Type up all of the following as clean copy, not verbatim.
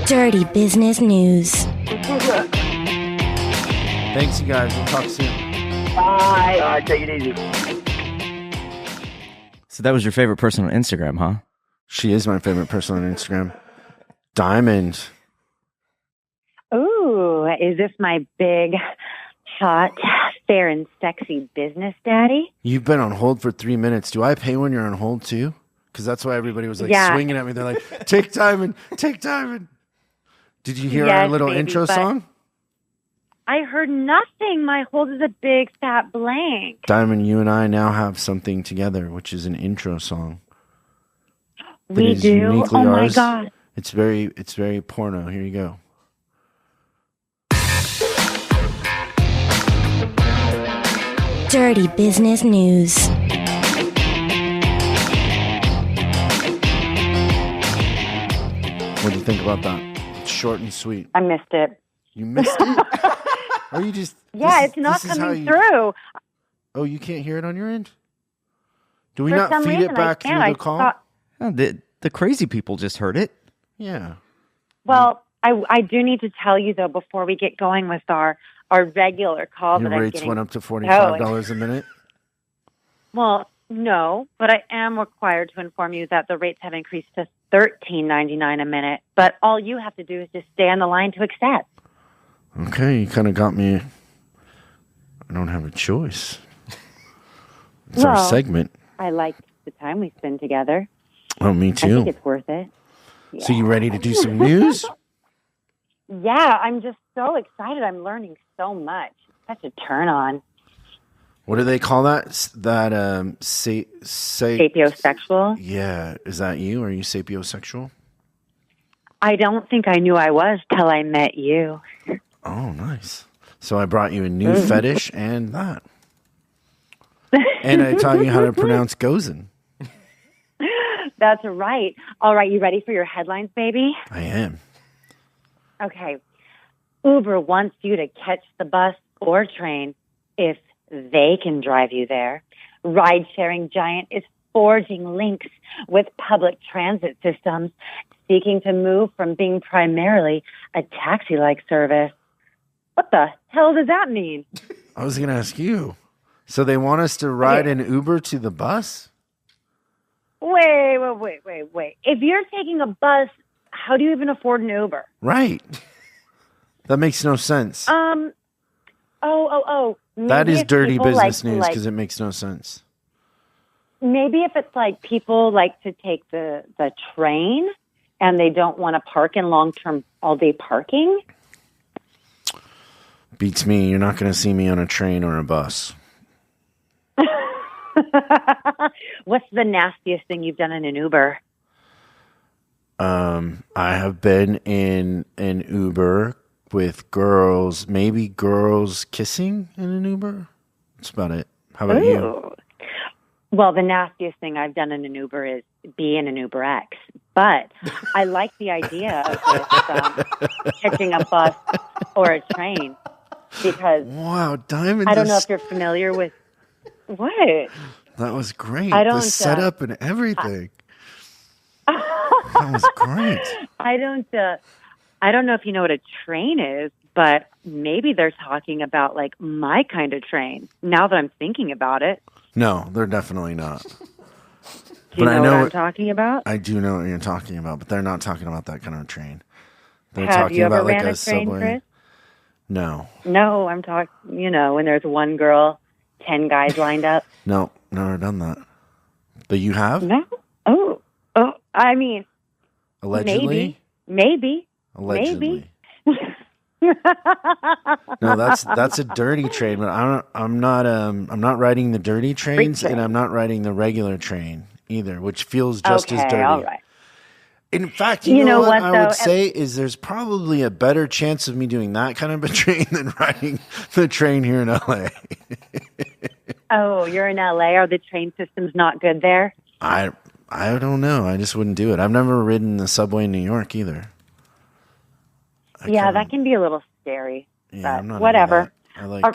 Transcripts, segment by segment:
Dirty Business News. Thanks, you guys. We'll talk soon. Bye. All right, take it easy. So that was your favorite person on Instagram, huh? She is my favorite person on Instagram. Diamond. Ooh, is this my big, hot, fair, and sexy business daddy? You've been on hold for 3 minutes. Do I pay when you're on hold too? Because that's why everybody was swinging at me. They're like, take Diamond, take Diamond. Did you hear our little intro song? I heard nothing. My hold is a big fat blank. Diamond, you and I now have something together, which is an intro song. We do? Oh my God. It's very porno. Here you go. Dirty Business News. What do you think about that? It's short and sweet. I missed it. You missed it? Are you just... Yeah, it's not coming through. Oh, you can't hear it on your end? Do we not feed it back through the call? The crazy people just heard it. Yeah. Well, I do need to tell you, though, before we get going with our regular call Your that rates I'm getting... went up to $45 a minute? Well, no, but I am required to inform you that the rates have increased to $13.99 a minute. But all you have to do is just stay on the line to accept. Okay, you kind of got me. I don't have a choice. It's our segment. I like the time we spend together. Oh, me too. I think it's worth it. So you ready to do some news? Yeah, I'm just so excited. I'm learning so much. Such a turn on. What do they call that? Sapiosexual? Yeah. Is that you? Are you sapiosexual? I don't think I knew I was till I met you. Oh, nice. So I brought you a new fetish and that. And I taught you how to pronounce Gozen. That's right. All right, you ready for your headlines, baby? I am. Okay. Uber wants you to catch the bus or train if they can drive you there. Ride-sharing giant is forging links with public transit systems, seeking to move from being primarily a taxi-like service. What the hell does that mean? I was going to ask you. So they want us to ride an Uber to the bus? Wait. If you're taking a bus, how do you even afford an Uber? Right. That makes no sense. That is dirty business news because it makes no sense. Maybe if it's like people like to take the train and they don't want to park in long-term all-day parking. Beats me. You're not going to see me on a train or a bus. What's the nastiest thing you've done in an Uber? I have been in an Uber with girls, maybe girls kissing in an Uber. That's about it. How about you? Well, the nastiest thing I've done in an Uber is be in an Uber X. But I like the idea of this, catching a bus or a train because wow, Diamond. I don't know if you're familiar with what. That was great. The setup and everything. That was great. I don't know if you know what a train is, but maybe they're talking about like my kind of train. Now that I'm thinking about it. No, they're definitely not. Do you know what I'm talking about? I do know what you're talking about, but they're not talking about that kind of train. They're Have talking you ever about like ran a train, subway. Chris? No. No, I'm talking, when there's one girl, 10 guys lined up. No, never done that. But you have? No. Oh, I mean. Allegedly? Maybe. Allegedly. No, that's a dirty train, but I'm not riding the dirty trains and I'm not riding the regular train either, which feels just as dirty. All right. In fact, you know what I would say is there's probably a better chance of me doing that kind of a train than riding the train here in LA. Oh, you're in LA? Are the train systems not good there? I don't know. I just wouldn't do it. I've never ridden the subway in New York either. That can be a little scary. Yeah, but whatever. All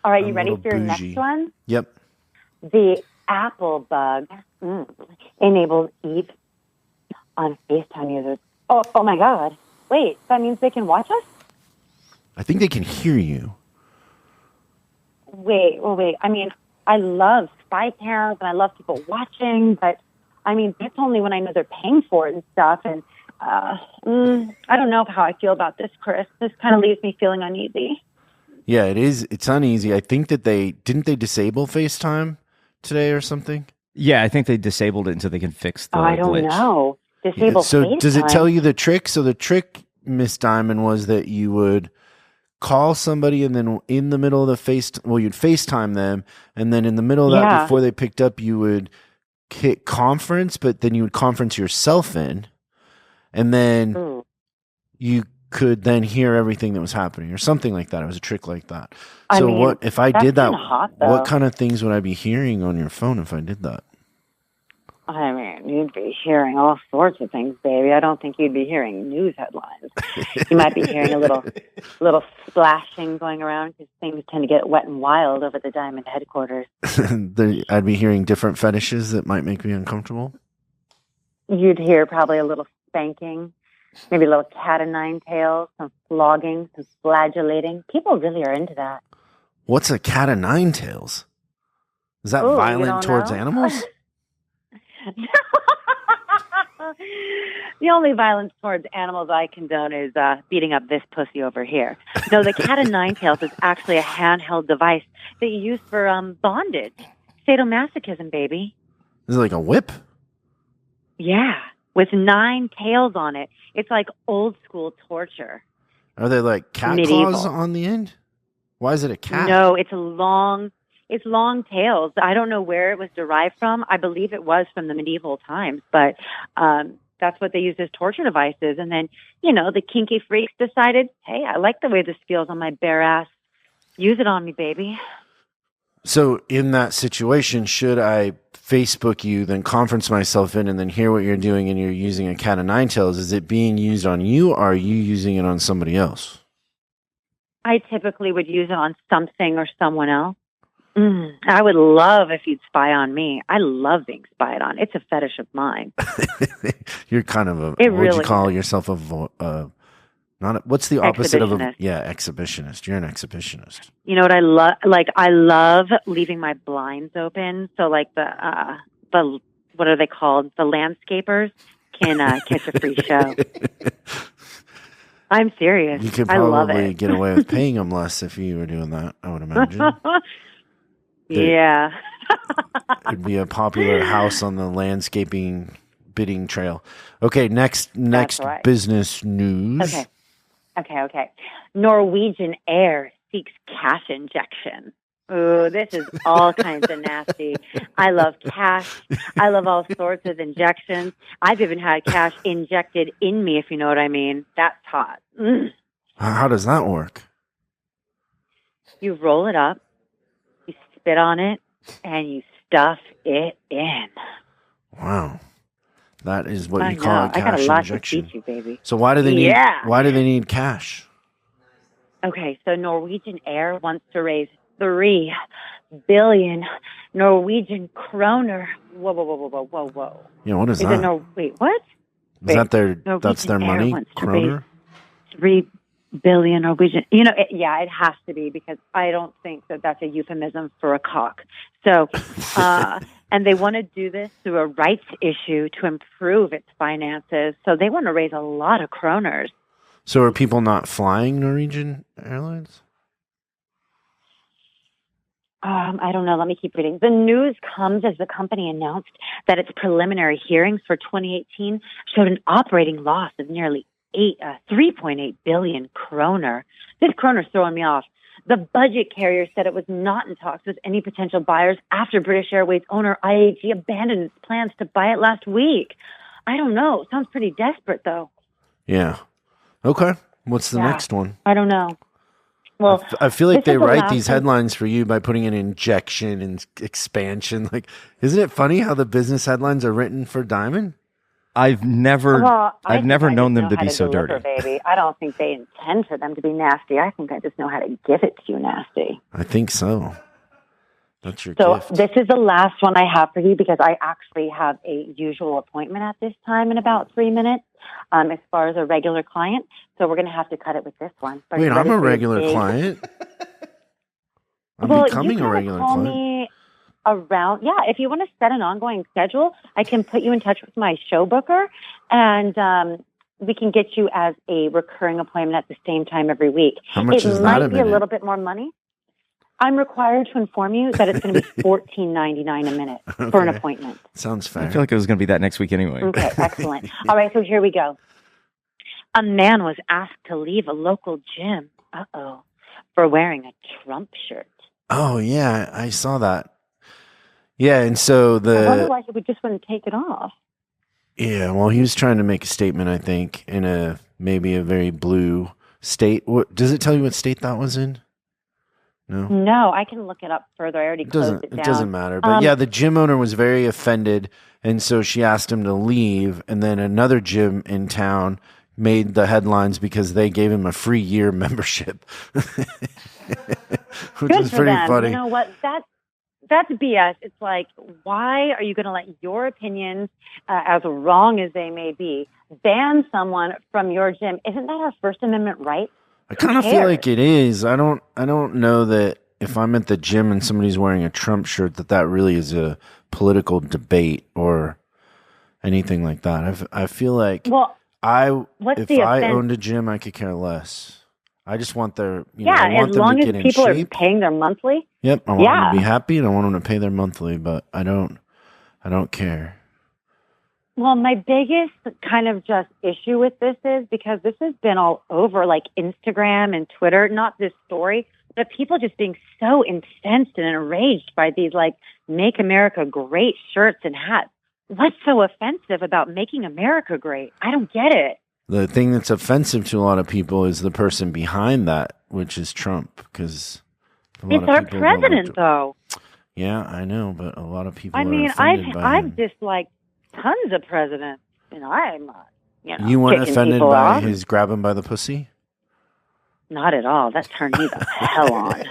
right, you ready for your next one? Yep. The Apple bug enables Eve on FaceTime users. Oh my God. Wait, that means they can watch us? I think they can hear you. Wait. I mean, I love spy cams and I love people watching, but I mean, that's only when I know they're paying for it and stuff. And I don't know how I feel about this, Chris. This kind of leaves me feeling uneasy. Yeah, it is. It's uneasy. I think that they disable FaceTime today or something. Yeah, I think they disabled it until they can fix the I don't glitch. know. Disable So FaceTime. does it tell you the trick? So the trick, Miss Diamond, was that you would call somebody and then in the middle of the you'd FaceTime them, and then in the middle of that, before they picked up, you would hit conference, but then you would conference yourself in, and then you could then hear everything that was happening or something like that. It was a trick like that. So what if I did that? What kind of things would I be hearing on your phone if I did that? I mean, you'd be hearing all sorts of things, baby. I don't think you'd be hearing news headlines. You might be hearing a little splashing going around because things tend to get wet and wild over the Diamond headquarters. I'd be hearing different fetishes that might make me uncomfortable. You'd hear probably a little spanking, maybe a little cat o' nine tails, some flogging, some flagellating. People really are into that. What's a cat o' nine tails? Is that violent towards animals? The only violence towards animals I condone is beating up this pussy over here. No, the cat o' nine tails is actually a handheld device that you use for bondage. Sadomasochism, baby. Is it like a whip? Yeah, with 9 tails on it. It's like old school torture. Are they like cat claws on the end? Why is it a cat? No, it's long tails. I don't know where it was derived from. I believe it was from the medieval times, but that's what they used as torture devices. And then, the kinky freaks decided, hey, I like the way this feels on my bare ass. Use it on me, baby. So in that situation, should I Facebook you, then conference myself in, and then hear what you're doing and you're using a cat o' nine tails? Is it being used on you, or are you using it on somebody else? I typically would use it on something or someone else. I would love if you'd spy on me. I love being spied on. It's a fetish of mine. You're kind of what would you call yourself? What's the opposite of exhibitionist? You're an exhibitionist. You know what I love? Like, I love leaving my blinds open. So like the what are they called? The landscapers can catch a free show. I'm serious. You could I love probably it. get away with paying them less if you were doing that, I would imagine. Yeah. It'd be a popular house on the landscaping bidding trail. Okay, next right. Business news. Okay. Norwegian Air seeks cash injection. Ooh, this is all kinds of nasty. I love cash. I love all sorts of injections. I've even had cash injected in me, if you know what I mean. That's hot. How does that work? You roll it up, you spit on it, and you stuff it in. Wow. That is what you call a cash I got a lot injection. to teach you, baby. So why do they need cash? Okay, so Norwegian Air wants to raise 3 billion Norwegian kroner. Whoa. Yeah, what is that? Wait, what? That's their money, kroner? 3 billion Norwegian. It has to be, because I don't think that that's a euphemism for a cock. So, and they want to do this through a rights issue to improve its finances. So they want to raise a lot of kroners. So are people not flying Norwegian Airlines? I don't know. Let me keep reading. The news comes as the company announced that its preliminary hearings for 2018 showed an operating loss of nearly 3.8 billion kroner. This kroner's throwing me off. The budget carrier said it was not in talks with any potential buyers after British Airways owner IAG abandoned its plans to buy it last week. I don't know. Sounds pretty desperate, though. Yeah. Okay. What's the next one? I don't know. Well, I feel like they write these headlines for you by putting in injection and expansion. Like, isn't it funny how the business headlines are written for Diamond? I've never known them to be so dirty. Baby. I don't think they intend for them to be nasty. I think I just know how to give it to you nasty. I think so. That's your So gift. this is the last one I have for you because I actually have a usual appointment at this time in about 3 minutes as far as a regular client. So we're going to have to cut it with this one. Wait, I'm a regular client? I'm becoming a regular client. Me around, if you want to set an ongoing schedule, I can put you in touch with my show booker and we can get you as a recurring appointment at the same time every week. How much is that a minute? It might be a little bit more money. I'm required to inform you that it's going to be $14.99 a minute for an appointment. Sounds fair. I feel like it was going to be that next week anyway. Okay, excellent. All right, so here we go. A man was asked to leave a local gym, for wearing a Trump shirt. Oh, yeah, I saw that. Yeah, and so I wonder why he just wouldn't take it off. Yeah, well, he was trying to make a statement, I think, in maybe a very blue state. Does it tell you what state that was in? No, I can look it up further. I already closed it down. It doesn't matter. But the gym owner was very offended, and so she asked him to leave. And then another gym in town made the headlines because they gave him a free year membership, which was pretty funny. You know what? That's BS. It's like, why are you going to let your opinions, as wrong as they may be, ban someone from your gym? Isn't that our First Amendment right? I kind of feel like it is. I don't know that if I'm at the gym and somebody's wearing a Trump shirt that really is a political debate or anything like that. I feel like if I owned a gym, I could care less. I just want their I want as them long to as get in people shape. are paying their monthly. Yep, I want them to be happy and I want them to pay their monthly, but I don't care. Well, my biggest kind of just issue with this is because this has been all over like Instagram and Twitter, not this story, but people just being so incensed and enraged by these like Make America Great shirts and hats. What's so offensive about making America great? I don't get it. The thing that's offensive to a lot of people is the person behind that, which is Trump, because it's our president, though. Yeah, I know, but a lot of people. I've disliked tons of presidents, and I'm, You weren't offended by his grab him by the pussy? Not at all. That turned me the hell on.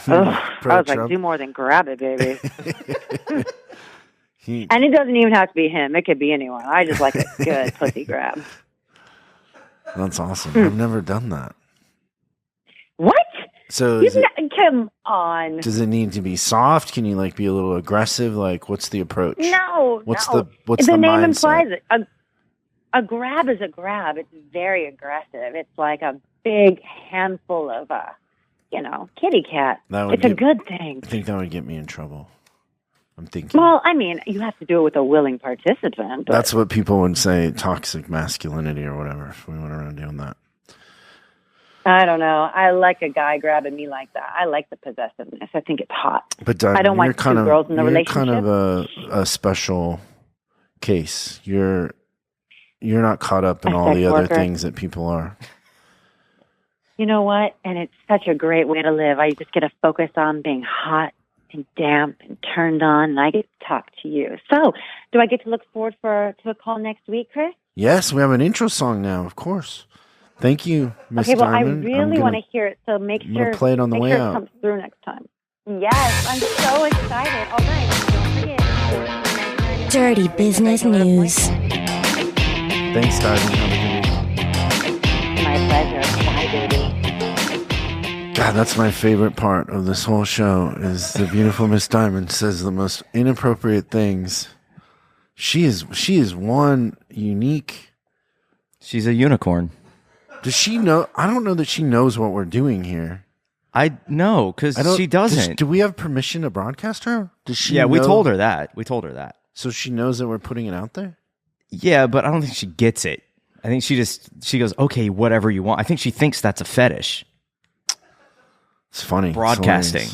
I was like, do more than grab it, baby. And it doesn't even have to be him. It could be anyone. I just like a good pussy grab. That's awesome. I've never done that. What? So come on. Does it need to be soft? Can you be a little aggressive? What's the approach? No. What's the name mindset? Implies it. A grab is a grab. It's very aggressive. It's like a big handful of kitty cat. It's a good thing. I think that would get me in trouble. I'm thinking. Well, you have to do it with a willing participant. That's what people would say, toxic masculinity or whatever, if we went around doing that. I don't know. I like a guy grabbing me like that. I like the possessiveness. I think it's hot. But I don't like two girls in the relationship. You're kind of a special case. You're not caught up in all the other things that people are. You know what? And it's such a great way to live. I just get to focus on being hot and damp and turned on, and I get to talk to you. So, do I get to look forward to a call next week, Chris? Yes, we have an intro song now, of course. Thank you, Miss Diamond. I really want to hear it, so make sure play it on the way it out. Comes through next time. Yes, I'm so excited. All right, don't forget. Dirty Business News. Thanks, Diamond. Have a good week. My pleasure. Bye, baby. God, that's my favorite part of this whole show is the beautiful Miss Diamond says the most inappropriate things. She is one unique. She's a unicorn. Does she know? I don't know that she knows what we're doing here. I know, because she doesn't. Do we have permission to broadcast her? Does she? Yeah, we told her that. So she knows that we're putting it out there? Yeah, but I don't think she gets it. I think she goes, okay, whatever you want. I think she thinks that's a fetish. It's funny. Broadcasting.